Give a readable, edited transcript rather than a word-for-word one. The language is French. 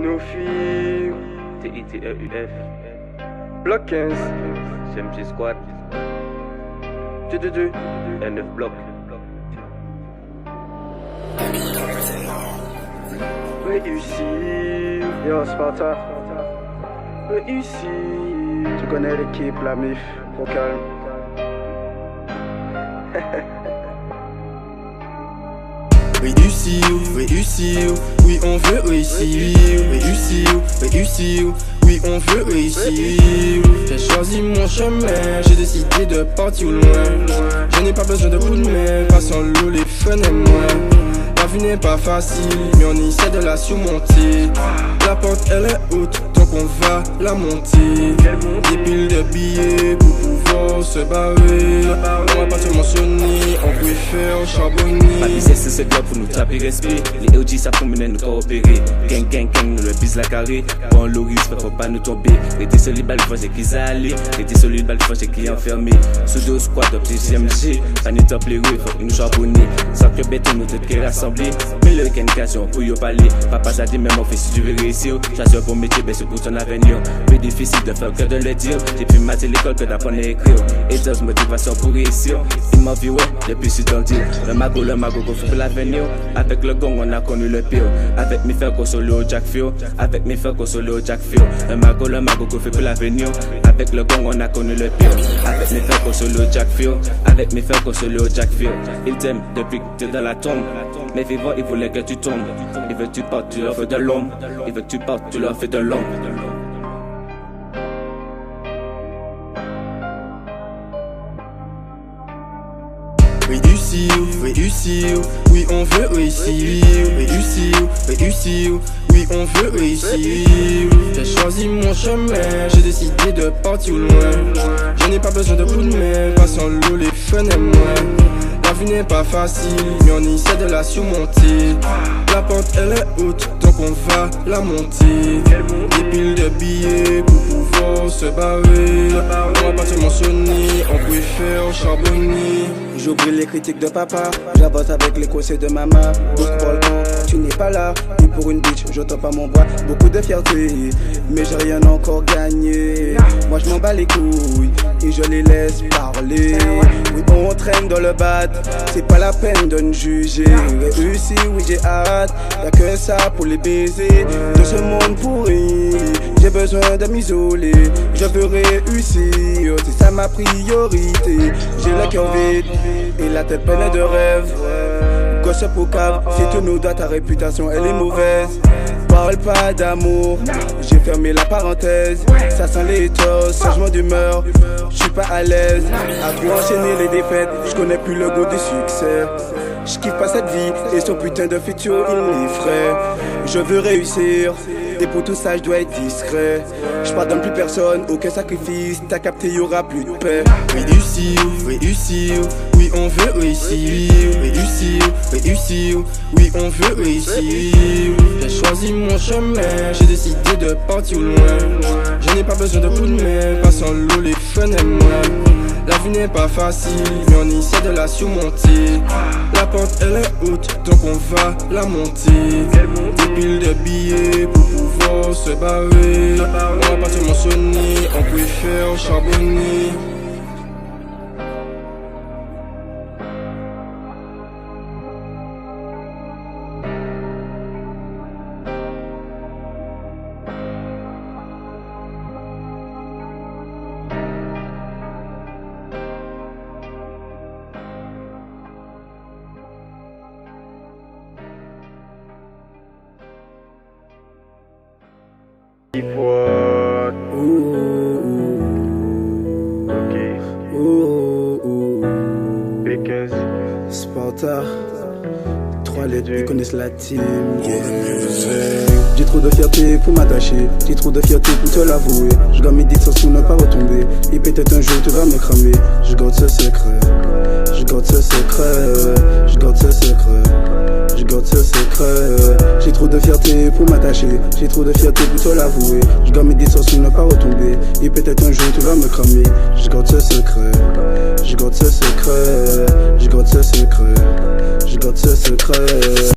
Nofi, TITEUF, Bloc 15, CMG Squad, 222, N9 Bloc. Réussi, yo Sparta, réussi. Tu connais l'équipe, la MIF, au calme. Réussir, oui on veut réussir. Réussir, oui on veut réussir. J'ai choisi mon chemin, j'ai décidé de partir loin. Je n'ai pas besoin de coups de main, passant l'eau, les fun et moi. La vie n'est pas facile, mais on essaie de la surmonter. La porte elle est haute, donc on va la monter. Des piles de billets pour pouvoir se barrer. On va pas se mentionner, on préfère charbonner. Ma business c'est ce gars pour nous taper respect. Les OG ça pour mener nous coopérer. Gang, nous le bise la carré. Bon Loris, faut pas nous tomber. Rester solide, balle faut qu'ils allaient. Rester solide, balle faut qu'ils enfermés. Sous deux squads, top CMG. Pas nous top les rues, faut nous charbonner. Sans que bête nous tête qui rassemblés. Mais le question pour y parler. Papa ça dit même on fait si tu veux réussir. Chasseur pour métier, ben c'est pour ton avenir. Plus difficile de faire que de le dire. J'ai pu mater l'école que d'apprendre à écrire. Et d'autres motivations pour réussir. Il m'a vu ouais, depuis si t'en dis. Le mago qu'on fait pour l'avenir. Avec le gong on a connu le pire. Avec mes frères qu'on solo Jack Fio. Avec mes frères qu'on solo Jack Fio. Le mago qu'on fait pour l'avenir. Avec le gong on a connu le pire. Avec mes frères qu'on solo Jack Fio. Avec mes frères qu'on solo Jack Fio. Ils t'aiment depuis que t'es dans la tombe. Mais vivant, ils voulaient que tu tombes. Ils veulent que tu partes, tu leur fais de l'ombre. Ils veulent que tu partes, tu leur fais de l'ombre. Réussir, oui on veut réussir. Réussir, oui on veut réussir. J'ai choisi mon chemin, j'ai décidé de partir loin. Je n'ai pas besoin de coups de main, passant l'eau, les fun et moi. La vie n'est pas facile, mais on essaie de la surmonter. La porte elle est haute, donc on va la monter. Des piles de billets pour pouvoir se barrer. On va pas se mentionner, on préfère charbonner. J'oublie les critiques de papa, j'avance avec les conseils de maman. Beaucoup parlent quand tu n'es pas là, et pour une bitch, je tends pas mon bras. Beaucoup de fierté, mais j'ai rien encore gagné. Moi je m'en bats les couilles, et je les laisse parler. Oui on traîne dans le bad, c'est pas la peine de nous juger. Réussi, oui j'ai hâte, y'a que ça pour les baiser. De ce monde pourri, j'ai besoin de m'isoler. Je veux réussir, c'est ça ma priorité. J'ai le cœur vide et la tête pleine de rêves. Gosse au cave, si tu nous dois ta réputation elle est mauvaise. Parle pas d'amour, j'ai fermé la parenthèse. Ça sent les tosses, changement d'humeur, je suis pas à l'aise. À trop enchaîner les défaites, je connais plus le goût du succès. Je kiffe pas cette vie et son putain de futur il m'effraie. Je veux réussir et pour tout ça je dois être discret. Je pardonne plus personne, aucun sacrifice. T'as capté, y'aura plus de paix. Réussir, oui on veut réussir. Réussir, oui on veut réussir. J'ai choisi mon chemin, j'ai décidé de partir loin. Je n'ai pas besoin de coups de main, passant l'eau, les fun et moi. La vie n'est pas facile, mais on essaie de la surmonter. La porte elle est haute, donc on va la monter. Des piles de billets pour pouvoir se barrer. On va pas se mentionner, on préfère charbonner. What? Ok. B15. Sparta, 3 lettres, ils connaissent la team. J'ai trop de fierté pour m'attacher, j'ai trop de fierté pour te l'avouer. Je garde mes dictions pour ne pas retomber, et peut-être un jour tu vas me cramer. Je garde ce secret, je garde ce secret, je garde ce secret, je garde ce secret. J'ai trop de fierté pour m'attacher, j'ai trop de fierté pour te l'avouer. Je garde mes dictions pour ne pas retomber, et peut-être un jour tu vas me cramer. Je garde ce secret, je garde ce secret, je garde ce secret, je garde ce secret.